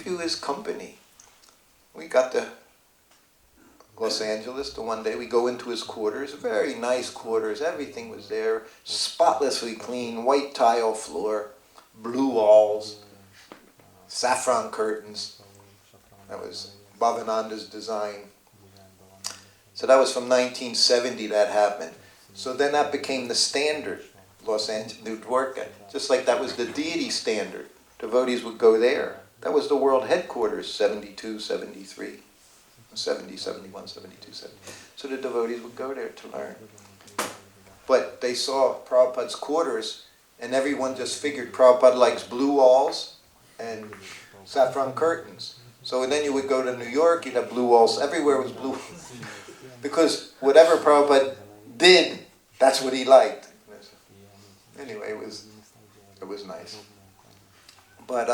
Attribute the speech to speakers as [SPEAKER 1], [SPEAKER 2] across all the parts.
[SPEAKER 1] you his company. We got to Los Angeles the one day. We go into his quarters, very nice quarters. Everything was there, spotlessly clean, white tile floor, blue walls, saffron curtains. That was Bhavananda's design. So that was from 1970 that happened. So then that became the standard, Los Angeles, New Dwarka. Just like that was the deity standard. Devotees would go there. That was the world headquarters, 72, 73, 70, 71, 72, 70. So the devotees would go there to learn. But they saw Prabhupada's quarters, and everyone just figured Prabhupada likes blue walls and saffron curtains. So then you would go to New York, you'd have blue walls. Everywhere was blue. Because whatever Prabhupada did, that's what he liked. Anyway, it was nice. But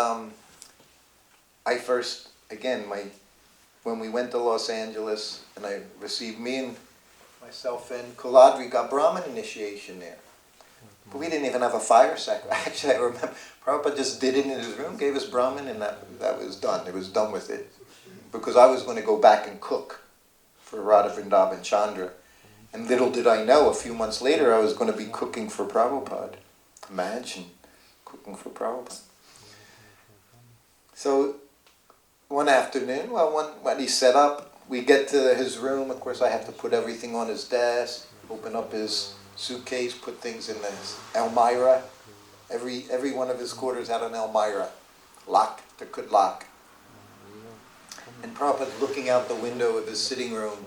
[SPEAKER 1] I first, again, when we went to Los Angeles, and I received, myself and Kuladri got Brahmin initiation there. But we didn't even have a fire sacrifice. Actually, I remember Prabhupada just did it in his room, gave us Brahmin, and that was done. It was done with it. Because I was going to go back and cook for Radha Vrindavan Chandra. And little did I know, a few months later, I was going to be cooking for Prabhupada. Imagine cooking for Prabhupada. So one afternoon, when he set up, we get to his room. Of course, I have to put everything on his desk, open up his suitcase, put things in his Elmira. Every one of his quarters had an Elmira. Lock, that could lock. And Prabhupada looking out the window of his sitting room,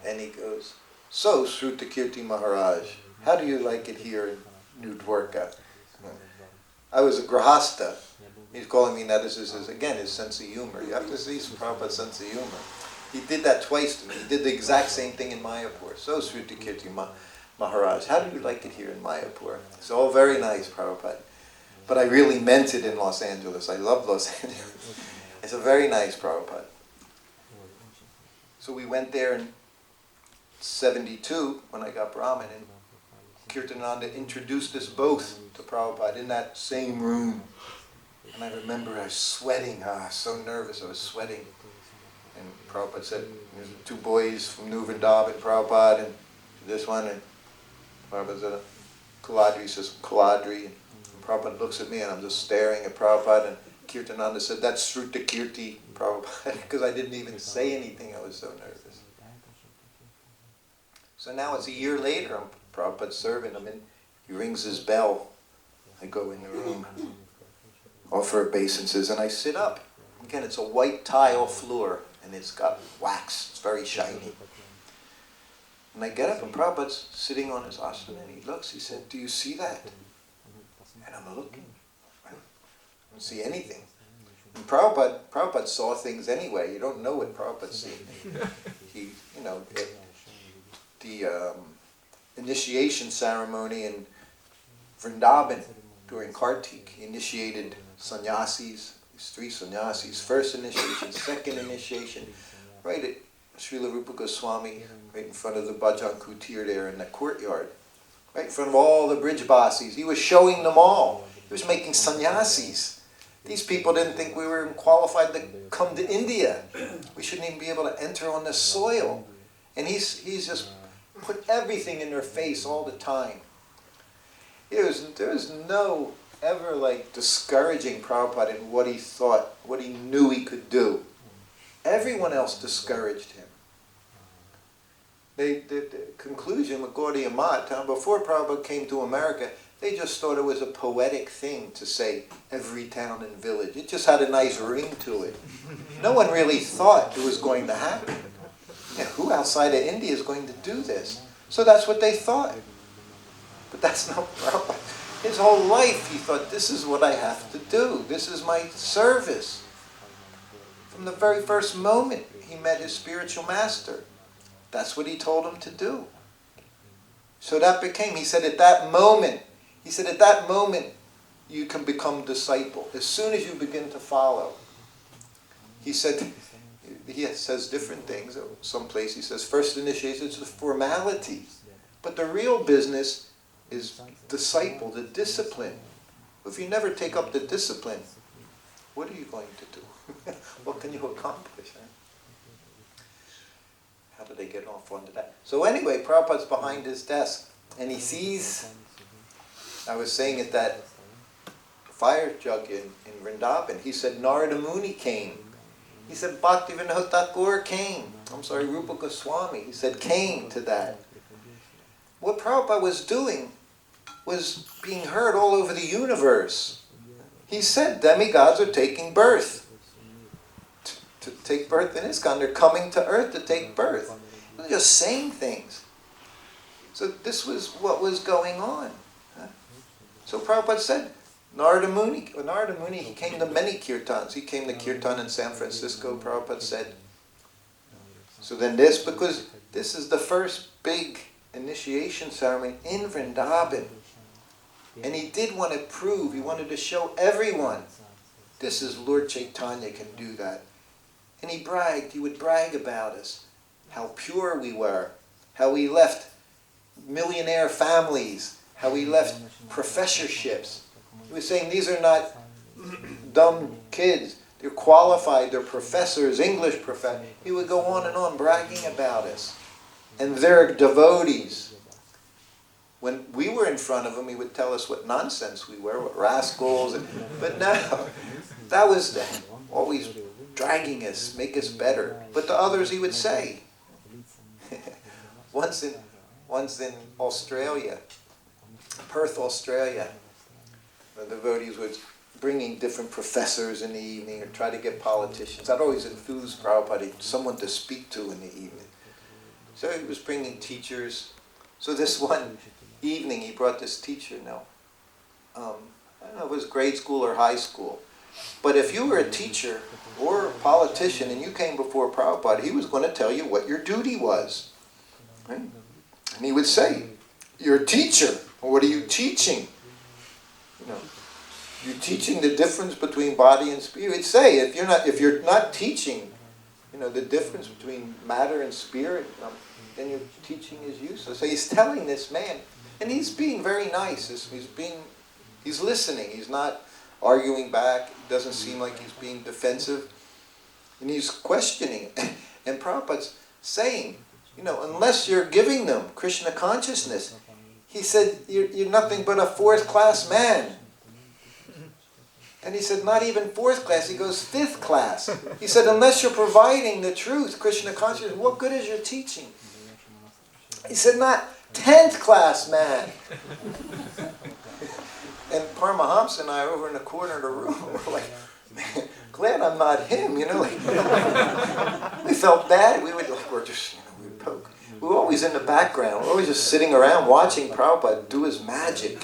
[SPEAKER 1] and he goes, "So, Srutakirti Maharaj, how do you like it here in New Dwarka?" I was a grahasta. He's calling me that. This is his sense of humor. You have to see Prabhupada's sense of humor. He did that twice to me. He did the exact same thing in Mayapur. "So, Srutakirti Maharaj, how do you like it here in Mayapur?" It's all very nice, Prabhupada. But I really meant it in Los Angeles. I love Los Angeles. It's a very nice, Prabhupada. So we went there in 72 when I got Brahmin, and Kirtananda introduced us both to Prabhupada in that same room. And I remember I was sweating, so nervous, I was sweating. And Prabhupada said, "There's two boys from New Vrindavan, Prabhupada, and this one," and Prabhupada said, Kuladri says, "Kuladri." And Prabhupada looks at me, and I'm just staring at Prabhupada, and Kirtananda said, "That's Srutakirti, Prabhupada," because I didn't even say anything, I was so nervous. So now it's a year later, I'm Prabhupada's servant, he rings his bell, I go in the room, offer obeisances, and I sit up. Again, it's a white tile floor, and it's got wax, it's very shiny. And I get up, and Prabhupada's sitting on his asana, and he looks, he said, "Do you see that?" And I'm looking. I don't see anything. And Prabhupada saw things anyway. You don't know what Prabhupada's seeing. The initiation ceremony in Vrindavan during Kartik, he initiated sannyasis, these three sannyasis, first initiation, second initiation, right at Srila Rupa Goswami, right in front of the Bhajan Kutir there in the courtyard, right in front of all the Brijbasis. He was showing them all. He was making sannyasis. These people didn't think we were qualified to come to India. We shouldn't even be able to enter on this soil. And he's just put everything in their face all the time. There was no ever discouraging Prabhupada in what he thought, what he knew he could do. Everyone else discouraged him. The conclusion with Gaudiya Math, before Prabhupada came to America, they just thought it was a poetic thing to say every town and village. It just had a nice ring to it. No one really thought it was going to happen. Who outside of India is going to do this? So that's what they thought. But that's not Prabhupada. His whole life he thought, this is what I have to do. This is my service. From the very first moment he met his spiritual master, that's what he told him to do. So that became, he said at that moment, you can become disciple. As soon as you begin to follow. He said, he says different things. Someplace he says, first initiation is the formality. But the real business is disciple, the discipline. If you never take up the discipline, What are you going to do? What can you accomplish? Huh? How do they get off onto that? So anyway, Prabhupada's behind his desk, and he sees, I was saying at that fire jug in Vrindavan, he said Narada Muni came. He said Bhaktivinoda Thakur came. I'm sorry, Rupa Goswami. He said came to that. What Prabhupada was doing was being heard all over the universe. He said demigods are taking birth. To take birth in ISKCON. They're coming to earth to take birth. They're just saying things. So this was what was going on. Huh? So Prabhupada said, Narada Muni, he came to many kirtans. He came to kirtan in San Francisco, Prabhupada said. So then because this is the first big initiation ceremony in Vrindavan. And he did want to prove, he wanted to show everyone, this is Lord Chaitanya can do that. And he would brag about us, how pure we were, how we left millionaire families, how we left professorships. He was saying these are not dumb kids. They're qualified, they're professors, English professors. He would go on and on bragging about us. And they're devotees. When we were in front of him, he would tell us what nonsense we were, what rascals. But no, that was always dragging us, make us better. But to others he would say. Once in Australia, Perth, Australia, the devotees were bringing different professors in the evening or try to get politicians. That always enthused Prabhupada, someone to speak to in the evening. So he was bringing teachers. So this one evening he brought this teacher now. I don't know if it was grade school or high school. But if you were a teacher or a politician and you came before Prabhupada, he was going to tell you what your duty was. Right? And he would say, you're a teacher. What are you teaching? You're teaching the difference between body and spirit. He'd say, if you're not teaching, the difference between matter and spirit, then your teaching is useless. So he's telling this man, and he's being very nice. He's listening. He's not arguing back. It doesn't seem like he's being defensive. And he's questioning. And Prabhupada's saying, unless you're giving them Krishna consciousness, he said, you're nothing but a fourth-class man. And he said, not even fourth class. He goes, fifth class. He said, unless you're providing the truth, Krishna consciousness, what good is your teaching? He said, not 10th class man. And Paramahamsa and I over in the corner of the room were like, man, glad I'm not him, we felt bad. We would we would poke. We were always in the background. We were always just sitting around watching Prabhupada do his magic,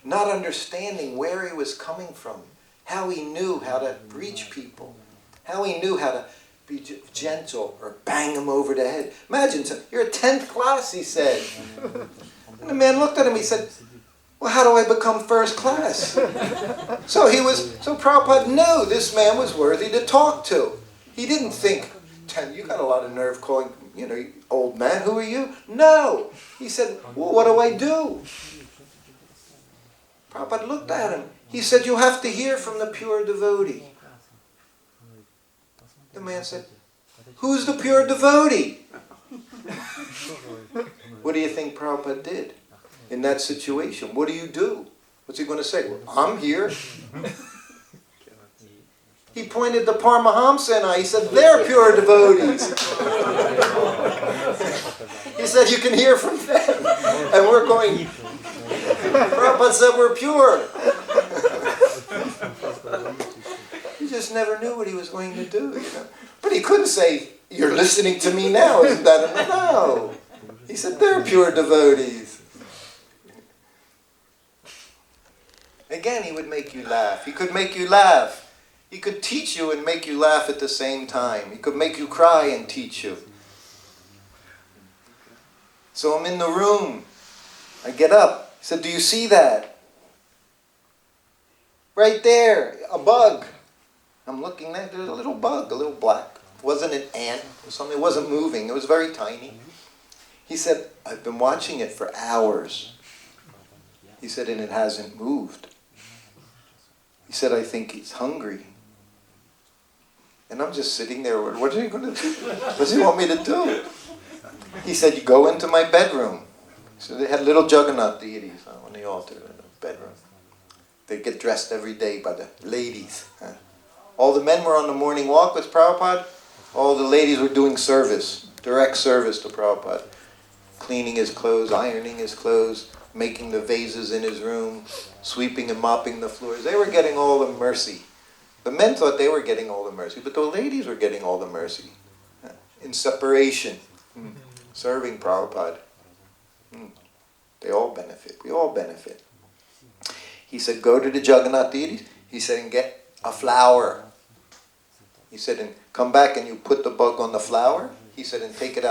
[SPEAKER 1] not understanding where he was coming from, how he knew how to reach people, how he knew how to be gentle or bang them over the head. Imagine, you're a 10th class, he said. And the man looked at him, he said, well, how do I become first class? So Prabhupada knew this man was worthy to talk to. He didn't think, you got a lot of nerve calling, old man, who are you? No. He said, well, what do I do? Prabhupada looked at him. He said, you have to hear from the pure devotee. The man said, who's the pure devotee? What do you think Prabhupada did in that situation? What do you do? What's he going to say? Well, I'm here. He pointed to Paramahamsa and I. He said, they're pure devotees. He said, you can hear from them. And we're going, Prabhupada said we're pure. He just never knew what he was going to do, But he couldn't say, you're listening to me now, isn't that enough? No. He said, they're pure devotees. Again, he would make you laugh. He could make you laugh. He could teach you and make you laugh at the same time. He could make you cry and teach you. So I'm in the room. I get up. He said, do you see that? Right there, a bug. I'm looking there, there's a little bug, a little black. It wasn't an ant or something, it wasn't moving, it was very tiny. He said, I've been watching it for hours. He said, and it hasn't moved. He said, I think he's hungry. And I'm just sitting there, what are you going to do? What does he want me to do? He said, you go into my bedroom. So they had little Jagannath deities on the altar in the bedroom. They get dressed every day by the ladies. All the men were on the morning walk with Prabhupada. All the ladies were doing service, direct service to Prabhupada. Cleaning his clothes, ironing his clothes, making the vases in his room, sweeping and mopping the floors. They were getting all the mercy. The men thought they were getting all the mercy, but the ladies were getting all the mercy. In separation, serving Prabhupada. They all benefit. We all benefit. He said, go to the Jagannath deities. He said, and get a flower. He said, and come back and you put the bug on the flower. He said, and take it out